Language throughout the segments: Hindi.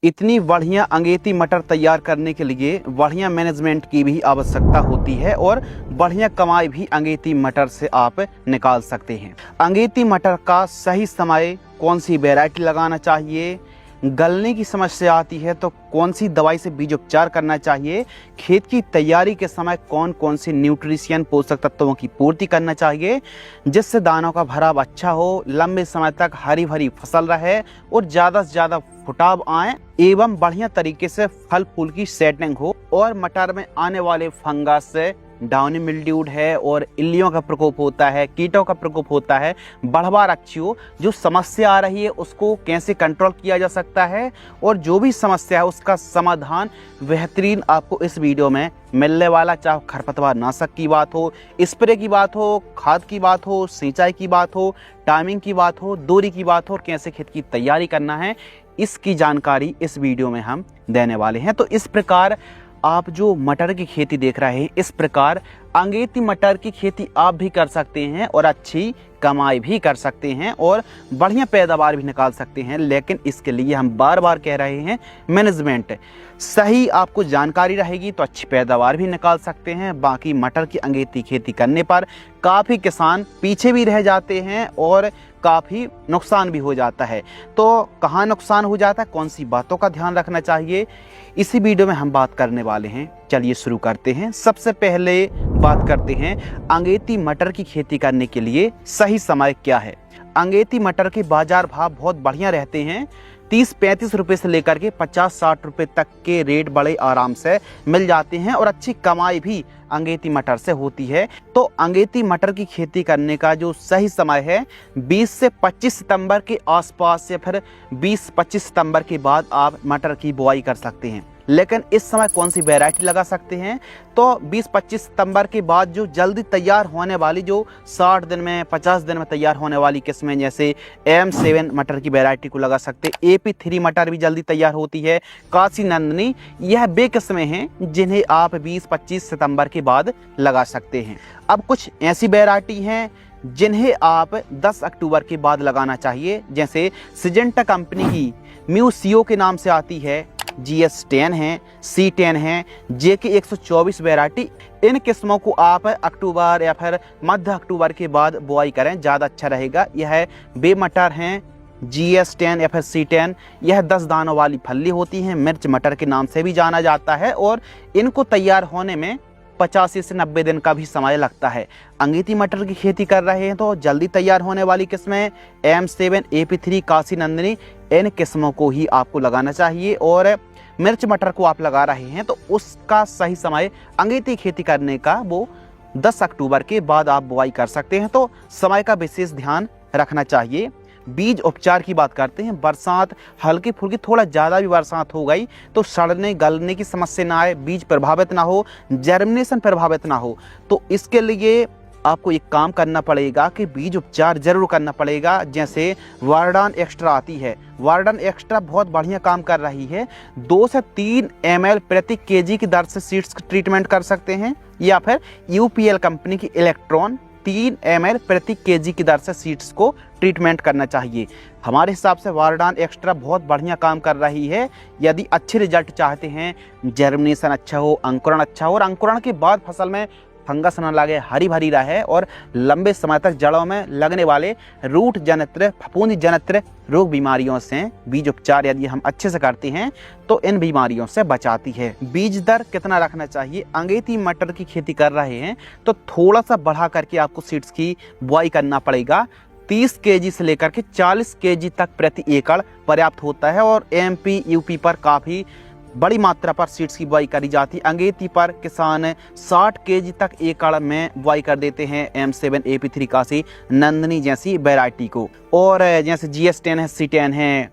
इतनी बढ़िया अंगेती मटर तैयार करने के लिए बढ़िया मैनेजमेंट की भी आवश्यकता होती है और बढ़िया कमाई भी अंगेती मटर से आप निकाल सकते हैं। अंगेती मटर का सही समय, कौन सी वैरायटी लगाना चाहिए, गलने की समस्या आती है तो कौन सी दवाई से बीज उपचार करना चाहिए, खेत की तैयारी के समय कौन कौन सी न्यूट्रिशियन पोषक तत्वों की पूर्ति करना चाहिए जिससे दानों का भराव अच्छा हो, लंबे समय तक हरी भरी फसल रहे और ज़्यादा से ज़्यादा फुटाव आए एवं बढ़िया तरीके से फल फूल की सेटिंग हो और मटर में आने वाले फंगस से डाउनी मिल्ड्यूड है और इल्लियों का प्रकोप होता है, कीटों का प्रकोप होता है, बढ़वार अच्छी हो, जो समस्या आ रही है उसको कैसे कंट्रोल किया जा सकता है और जो भी समस्या है उसका समाधान बेहतरीन आपको इस वीडियो में मिलने वाला। चाहे खरपतवार नाशक की बात हो, स्प्रे की बात हो, खाद की बात हो, सिंचाई की बात हो, टाइमिंग की बात हो, दूरी की बात हो और कैसे खेत की तैयारी करना है, इसकी जानकारी इस वीडियो में हम देने वाले हैं। तो इस प्रकार आप जो मटर की खेती देख रहे हैं, इस प्रकार अंगेती मटर की खेती आप भी कर सकते हैं और अच्छी कमाई भी कर सकते हैं और बढ़िया पैदावार भी निकाल सकते हैं। लेकिन इसके लिए हम बार बार कह रहे हैं, मैनेजमेंट सही आपको जानकारी रहेगी तो अच्छी पैदावार भी निकाल सकते हैं। बाकी मटर की अंगेती खेती करने पर काफ़ी किसान पीछे भी रह जाते हैं और काफ़ी नुकसान भी हो जाता है। तो कहाँ नुकसान हो जाता है, कौन सी बातों का ध्यान रखना चाहिए, इसी वीडियो में हम बात करने वाले हैं। चलिए शुरू करते हैं। सबसे पहले बात करते हैं अंगेती मटर की खेती करने के लिए सही समय क्या है। अंगेती मटर के बाजार भाव बहुत बढ़िया रहते हैं। 30-35 रुपये से लेकर के 50-60 रुपये तक के रेट बड़े आराम से मिल जाते हैं और अच्छी कमाई भी अंगेती मटर से होती है। तो अंगेती मटर की खेती करने का जो सही समय है 20 से 25 सितंबर के आसपास या फिर 20-25 सितंबर के बाद आप मटर की बुआई कर सकते हैं। लेकिन इस समय कौन सी वैरायटी लगा सकते हैं, तो 20-25 सितंबर के बाद जो जल्दी तैयार होने वाली, जो 60 दिन में 50 दिन में तैयार होने वाली किस्में, जैसे M7 मटर की वैरायटी को लगा सकते हैं। AP3 मटर भी जल्दी तैयार होती है, काशी नंदनी, यह वे किस्में हैं जिन्हें आप 20-25 सितंबर के बाद लगा सकते हैं। अब कुछ ऐसी वैरायटी हैं जिन्हें आप 10 अक्टूबर के बाद लगाना चाहिए, जैसे सिजेंटा कंपनी की म्यूसियो के नाम से आती है, GS10 है, C10 है, JK 124 वैरायटी। इन किस्मों को आप अक्टूबर या फिर मध्य अक्टूबर के बाद बुआई करें, ज़्यादा अच्छा रहेगा। यह बे मटर हैं GS10 या फिर C10। यह 10 दानों वाली फल्ली होती हैं, मिर्च मटर के नाम से भी जाना जाता है और इनको तैयार होने में 85 से 90 दिन का भी समय लगता है। अंगेती मटर की खेती कर रहे हैं तो जल्दी तैयार होने वाली किस्में M7, AP3, काशी नंदिनी, इन किस्मों को ही आपको लगाना चाहिए। और मिर्च मटर को आप लगा रहे हैं तो उसका सही समय अंगेती खेती करने का वो 10 अक्टूबर के बाद आप बुआई कर सकते हैं। तो समय का विशेष ध्यान रखना चाहिए। बीज उपचार की बात करते हैं। बरसात हल्की फुल्की, थोड़ा ज़्यादा भी बरसात हो गई तो सड़ने गलने की समस्या ना आए, बीज प्रभावित ना हो, जर्मिनेशन प्रभावित ना हो, तो इसके लिए आपको एक काम करना पड़ेगा कि बीज उपचार जरूर करना पड़ेगा। जैसे वार्डान एक्स्ट्रा आती है, वार्डान एक्स्ट्रा बहुत बढ़िया काम कर रही है। 2 से 3 ml प्रति kg की दर से सीड्स का ट्रीटमेंट कर सकते हैं, या फिर UPL कंपनी की इलेक्ट्रॉन 3 ml प्रति kg की दर से सीड्स को ट्रीटमेंट करना चाहिए। हमारे हिसाब से वार्डान एक्स्ट्रा बहुत बढ़िया काम कर रही है। यदि अच्छे रिजल्ट चाहते हैं, जर्मिनेशन अच्छा हो, अंकुरण अच्छा हो और अंकुरण के बाद फसल में फंगस न लगे, हरी भरी रहे और लंबे समय तक जड़ों में लगने वाले रूट जनित्र, फफूंदी जनित्र रोग बीमारियों से बीज उपचार यदि हम अच्छे से करते हैं तो इन बीमारियों से बचाती है। बीज दर कितना रखना चाहिए, अंगेती मटर की खेती कर रहे हैं तो थोड़ा सा बढ़ा करके आपको सीड्स की बुआई करना पड़ेगा। 30 kg से लेकर के 40 kg तक प्रति एकड़ पर्याप्त होता है और MP, UP पर काफ़ी बड़ी मात्रा पर सीड्स की बुआई करी जाती है। अंगेती पर किसान 60 kg तक एकड़ में बुआई कर देते हैं M7, AP3, काशी नंदनी जैसी वैरायटी को। और जैसे GS10 है, C10 है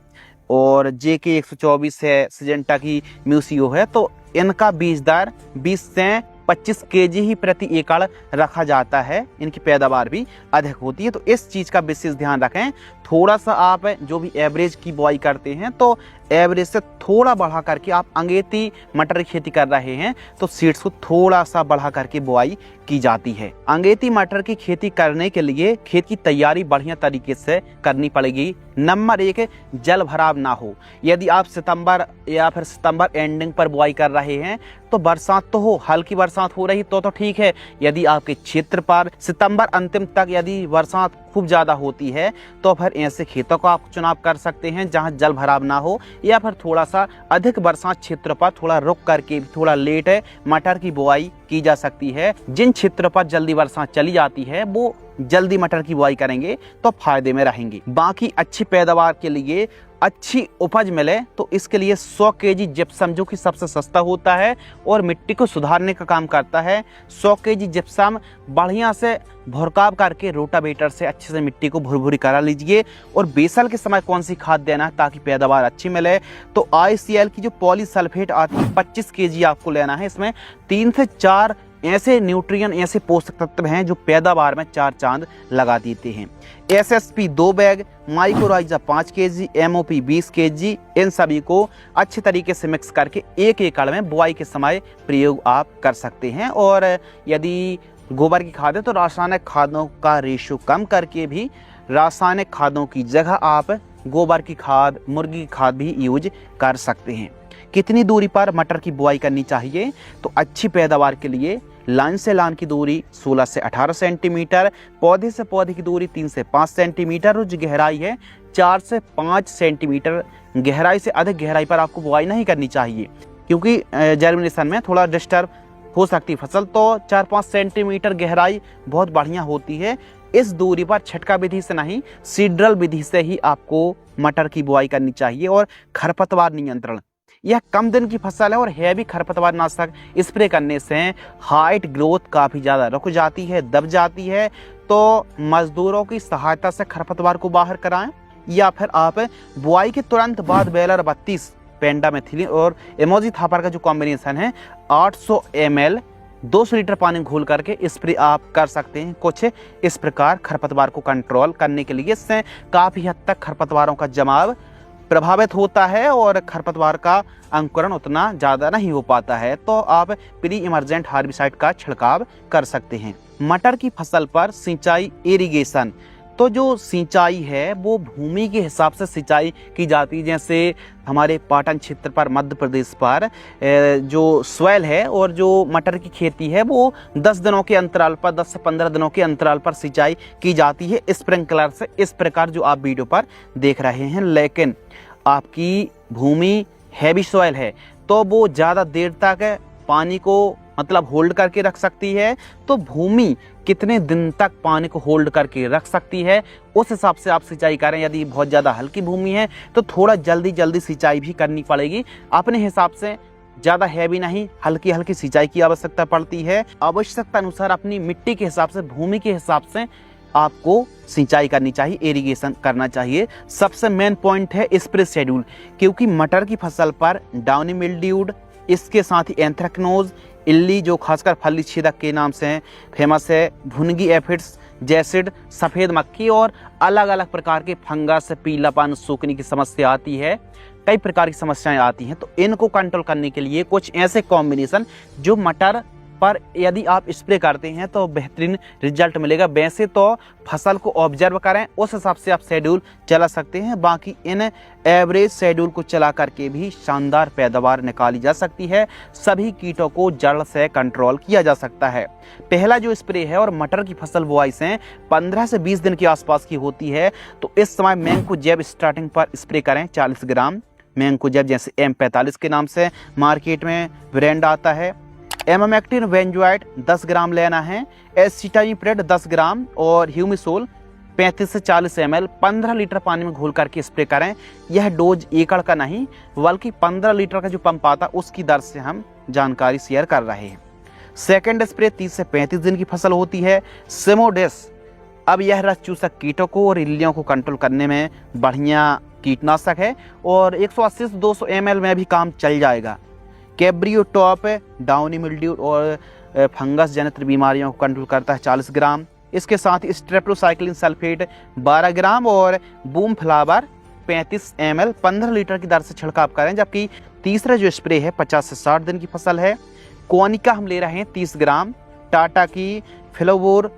और JK 124 है, सिजेंटा की म्यूसियो है, तो इनका बीज दर 20 से 25 kg ही प्रति एकड़ रखा जाता है। इनकी पैदावार भी अधिक होती है, तो इस चीज़ का विशेष ध्यान रखें। थोड़ा सा आप जो भी एवरेज की बुआई करते हैं तो एवरेज से थोड़ा बढ़ा करके आप अंगेती मटर की खेती कर रहे हैं तो सीड्स को थोड़ा सा बढ़ा करके बुआई की जाती है। अंगेती मटर की खेती करने के लिए खेत की तैयारी बढ़िया तरीके से करनी पड़ेगी। नंबर 1, जल भराव ना हो। यदि आप सितंबर या फिर सितंबर एंडिंग पर बुआई कर रहे हैं तो बरसात तो हो, हल्की बरसात हो रही तो ठीक है। यदि आपके क्षेत्र पर सितंबर अंतिम तक यदि बरसात खूब ज़्यादा होती है तो फिर ऐसे खेतों का आप चुनाव कर सकते हैं जहां जल भराव ना हो, या फिर थोड़ा सा अधिक बरसात क्षेत्र पर थोड़ा रुक करके थोड़ा लेट मटर की बुआई की जा सकती है। जिन क्षेत्रों पर जल्दी बरसात चली जाती है वो जल्दी मटर की बुआई करेंगे तो फायदे में रहेंगे। बाकी अच्छी पैदावार के लिए, अच्छी उपज मिले तो इसके लिए 100 केजी जिप्सम, जो कि सबसे सस्ता होता है और मिट्टी को सुधारने का काम करता है। 100 केजी जिप्सम बढ़िया से भुरकाव करके रोटावेटर से अच्छे से मिट्टी को भुरभुरी करा लीजिए। और बेसल के समय कौन सी खाद देना है ताकि पैदावार अच्छी मिले, तो ICL की जो पॉलीसल्फेट आती है 25 केजी आपको लेना है। इसमें 3 से 4 ऐसे न्यूट्रिएंट, ऐसे पोषक तत्व हैं जो पैदावार में 4 चांद लगा देते हैं। SSP 2 bag, mycorrhiza 5 kg, MOP 20 kg, इन सभी को अच्छे तरीके से मिक्स करके 1 एकड़ में बुआई के समय प्रयोग आप कर सकते हैं। और यदि गोबर की खाद है तो रासायनिक खादों का रेशो कम करके भी रासायनिक खादों की जगह आप गोबर की खाद, मुर्गी की खाद भी यूज कर सकते हैं। कितनी दूरी पर मटर की बुआई करनी चाहिए, तो अच्छी पैदावार के लिए लाइन से लाइन की दूरी 16 से 18 सेंटीमीटर, पौधे से पौधे की दूरी 3 से 5 सेंटीमीटर और जो गहराई है 4 से 5 सेंटीमीटर। गहराई से अधिक गहराई पर आपको बुआई नहीं करनी चाहिए क्योंकि जर्मिनेशन में थोड़ा डिस्टर्ब हो सकती है फसल, तो 4-5 सेंटीमीटर गहराई बहुत बढ़िया होती है। इस दूरी पर छटका विधि से नहीं, सीड्रल विधि से ही आपको मटर की बुआई करनी चाहिए। और खरपतवार नियंत्रण, यह कम दिन की फसल है और हैवी खरपतवार नाशक स्प्रे करने से हाइट ग्रोथ काफ़ी ज़्यादा रुक जाती है, दब जाती है। तो मजदूरों की सहायता से खरपतवार को बाहर कराएं, या फिर आप बुआई के तुरंत बाद बेलर 32 पेंडामेथिलिन और एमोजिथापर का जो कॉम्बिनेशन है 800 ml 200 लीटर पानी घोल करके स्प्रे आप कर सकते हैं कुछ इस प्रकार खरपतवार को कंट्रोल करने के लिए। इससे काफ़ी हद तक खरपतवारों का जमाव प्रभावित होता है और खरपतवार का अंकुरण उतना ज़्यादा नहीं हो पाता है, तो आप प्री इमरजेंट हार्बिसाइड का छिड़काव कर सकते हैं। मटर की फसल पर सिंचाई इरिगेशन, तो जो सिंचाई है वो भूमि के हिसाब से सिंचाई की जाती है। जैसे हमारे पाटन क्षेत्र पर, मध्य प्रदेश पर जो सॉइल है और जो मटर की खेती है वो 10 दिनों के अंतराल पर, 10 से 15 दिनों के अंतराल पर सिंचाई की जाती है स्प्रिंकलर से, इस प्रकार जो आप वीडियो पर देख रहे हैं। लेकिन आपकी भूमि हैवी सॉइल है तो वो ज़्यादा देर तक पानी को मतलब होल्ड करके रख सकती है। तो भूमि कितने दिन तक पानी को होल्ड करके रख सकती है उस हिसाब से आप सिंचाई करें। यदि बहुत ज़्यादा हल्की भूमि है तो थोड़ा जल्दी सिंचाई भी करनी पड़ेगी अपने हिसाब से। ज़्यादा हैवी नहीं, हल्की हल्की सिंचाई की आवश्यकता पड़ती है। आवश्यकता अनुसार अपनी मिट्टी के हिसाब से, भूमि के हिसाब से आपको सिंचाई करनी चाहिए, इरिगेशन करना चाहिए। सबसे मेन पॉइंट है स्प्रे शेड्यूल, क्योंकि मटर की फसल पर डाउनी मिल्ड्यूड, इसके साथ ही एंथ्रेक्नोज, इल्ली जो खासकर फली छेदक के नाम से फेमस है, भुनगी एफिड्स, जैसिड, सफ़ेद मक्खी और अलग अलग प्रकार के फंगस, पीलापन, सूखने की समस्या आती है, कई प्रकार की समस्याएं आती हैं। तो इनको कंट्रोल करने के लिए कुछ ऐसे कॉम्बिनेशन जो मटर पर यदि आप स्प्रे करते हैं तो बेहतरीन रिजल्ट मिलेगा। वैसे तो फसल को ऑब्जर्व करें, उस हिसाब से आप शेड्यूल चला सकते हैं। बाकी इन एवरेज शेड्यूल को चला करके भी शानदार पैदावार निकाली जा सकती है। सभी कीटों को जड़ से कंट्रोल किया जा सकता है। पहला जो स्प्रे है और मटर की फसल बुआई से 15 से 20 दिन के आसपास की होती है, तो इस समय मैंकोजेब स्टार्टिंग पर स्प्रे करें 40 ग्राम। मैंकोजेब जैसे M45 के नाम से मार्केट में ब्रांड आता है। एमामेक्टिन वेंजोइट 10 ग्राम लेना है, एसिटामिप्रिड 10 ग्राम और ह्यूमिसोल 35 से 40 ml 15 लीटर पानी में घोल करके स्प्रे करें। यह डोज एकड़ का नहीं बल्कि 15 लीटर का जो पंप आता उसकी दर से हम जानकारी शेयर कर रहे हैं। सेकेंड स्प्रे 30 से 35 दिन की फसल होती है, सिमोडेस। अब यह रस चूसक कीटों को और इल्लियों को कंट्रोल करने में बढ़िया कीटनाशक है और 180 से 200 ml में भी काम चल जाएगा। कैब्रियो टॉप डाउनी मिल्ड्यू और फंगस जनित बीमारियों को कंट्रोल करता है 40 ग्राम। इसके साथ स्ट्रेप्टोसाइक्लिन सल्फेट 12 ग्राम और बूम फ्लावर 35 ml 15 लीटर की दर से छिड़काव करें। जबकि तीसरा जो स्प्रे है 50 से 60 दिन की फसल है। कोनिका हम ले रहे हैं 30 ग्राम, टाटा की फ्लोवोर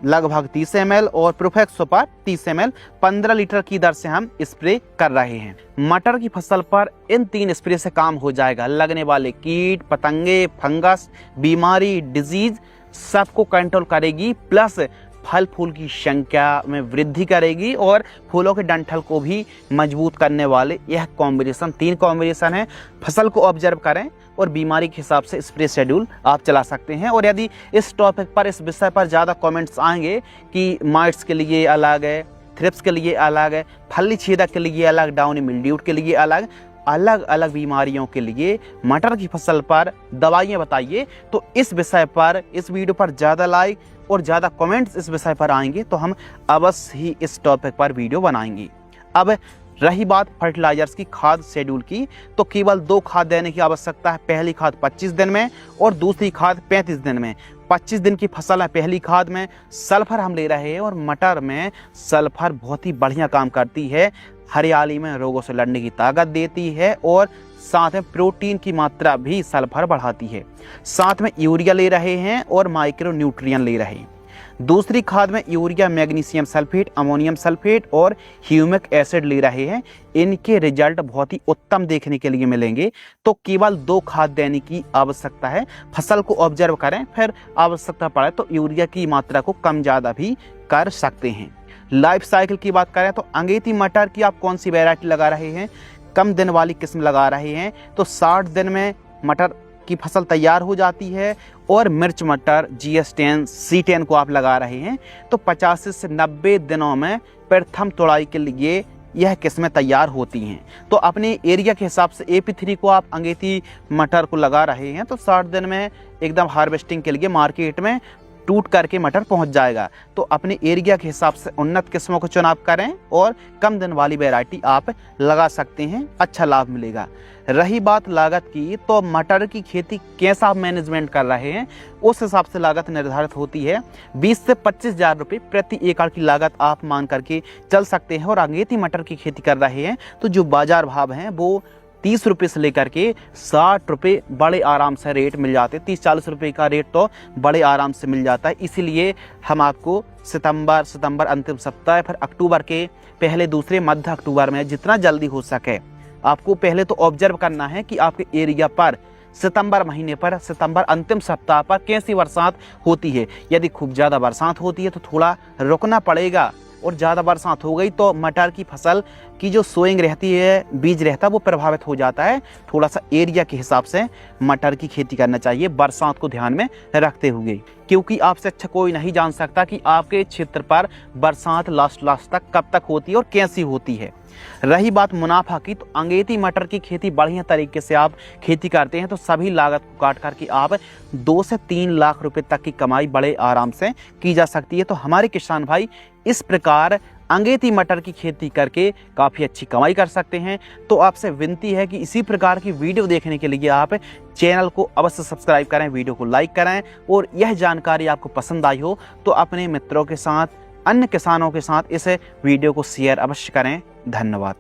लगभग 30 ml और प्रोफेक्स सुपर 30 ml 15 लीटर की दर से हम स्प्रे कर रहे हैं। मटर की फसल पर इन 3 स्प्रे से काम हो जाएगा। लगने वाले कीट पतंगे, फंगस, बीमारी, डिजीज सबको कंट्रोल करेगी, प्लस फल फूल की संख्या में वृद्धि करेगी और फूलों के डंठल को भी मजबूत करने वाले यह कॉम्बिनेशन 3 कॉम्बिनेशन है। फसल को ऑब्जर्व करें और बीमारी के हिसाब से स्प्रे शेड्यूल आप चला सकते हैं। और यदि इस टॉपिक पर, इस विषय पर ज़्यादा कमेंट्स आएंगे कि माइट्स के लिए अलग है, थ्रिप्स के लिए अलग है, फली छेदक के लिए अलग, डाउनी मिल्ड्यूट के लिए अलग, अलग अलग बीमारियों के लिए मटर की फसल पर दवाइयाँ बताइए, तो इस विषय पर, इस वीडियो पर ज़्यादा लाइक और ज़्यादा कमेंट्स इस विषय पर आएंगे तो हम अवश्य ही इस टॉपिक पर वीडियो बनाएंगे। अब रही बात फर्टिलाइजर्स की खाद शेड्यूल की, तो केवल 2 खाद देने की आवश्यकता है। पहली खाद 25 दिन में और दूसरी खाद 35 दिन में। 25 दिन की फसल है, पहली खाद में सल्फर हम ले रहे हैं और मटर में सल्फर बहुत ही बढ़िया काम करती है। हरियाली में रोगों से लड़ने की ताकत देती है और साथ में प्रोटीन की मात्रा भी सल्फर बढ़ाती है। साथ में यूरिया ले रहे हैं और माइक्रो न्यूट्रिएंट ले रहे हैं। दूसरी खाद में urea, magnesium sulphate, ammonium sulphate और ह्यूमिक एसिड ले रहे हैं। इनके रिजल्ट बहुत ही उत्तम देखने के लिए मिलेंगे। तो केवल 2 खाद देने की आवश्यकता है। फसल को ऑब्जर्व करें, फिर आवश्यकता पड़े तो यूरिया की मात्रा को कम ज़्यादा भी कर सकते हैं। लाइफ साइकिल की बात करें तो अंगेती मटर की आप कौन सी वैरायटी लगा रहे हैं? कम दिन वाली किस्म लगा रहे हैं तो 60 दिन में मटर की फसल तैयार हो जाती है। और मिर्च मटर GS10 C10 को आप लगा रहे हैं तो 50 से 90 दिनों में प्रथम तुड़ाई के लिए यह किस्में तैयार होती हैं। तो अपने एरिया के हिसाब से AP3 को आप अंगेती मटर को लगा रहे हैं तो 60 दिन में एकदम हार्वेस्टिंग के लिए मार्केट में टूट करके मटर पहुंच जाएगा। तो अपने एरिया के हिसाब से उन्नत किस्मों को चुनाव करें और कम दिन वाली वैरायटी आप लगा सकते हैं, अच्छा लाभ मिलेगा। रही बात लागत की, तो मटर की खेती कैसा आप मैनेजमेंट कर रहे हैं उस हिसाब से लागत निर्धारित होती है। 20 से 25 हज़ार रुपये प्रति एकड़ की लागत आप मान करके चल सकते हैं। और अंगेती मटर की खेती कर रहे हैं तो जो बाजार भाव हैं वो 30 रुपये से लेकर के 60 रुपये बड़े आराम से रेट मिल जाते हैं। 30-40 रुपये का रेट तो बड़े आराम से मिल जाता है। इसीलिए हम आपको सितंबर अंतिम सप्ताह, फिर अक्टूबर के पहले दूसरे मध्य अक्टूबर में जितना जल्दी हो सके आपको पहले तो ऑब्जर्व करना है कि आपके एरिया पर सितंबर महीने पर, सितंबर अंतिम सप्ताह पर कैसी बरसात होती है। यदि खूब ज़्यादा बरसात होती है तो थोड़ा रुकना पड़ेगा, और ज़्यादा बरसात हो गई तो मटर की फसल की जो सोइंग रहती है, बीज रहता है, वो प्रभावित हो जाता है। थोड़ा सा एरिया के हिसाब से मटर की खेती करना चाहिए बरसात को ध्यान में रखते हुए, क्योंकि आपसे अच्छा कोई नहीं जान सकता कि आपके क्षेत्र पर बरसात लास्ट तक कब तक होती है और कैसी होती है। रही बात मुनाफा की, तो अंगेती मटर की खेती बढ़िया तरीके से आप खेती करते हैं तो सभी लागत को काट करके आप 2 से 3 लाख रुपए तक की कमाई बड़े आराम से की जा सकती है। तो हमारे किसान भाई इस प्रकार अंगेती मटर की खेती करके काफ़ी अच्छी कमाई कर सकते हैं। तो आपसे विनती है कि इसी प्रकार की वीडियो देखने के लिए आप चैनल को अवश्य सब्सक्राइब करें, वीडियो को लाइक करें, और यह जानकारी आपको पसंद आई हो तो अपने मित्रों के साथ, अन्य किसानों के साथ इस वीडियो को शेयर अवश्य करें। धन्यवाद।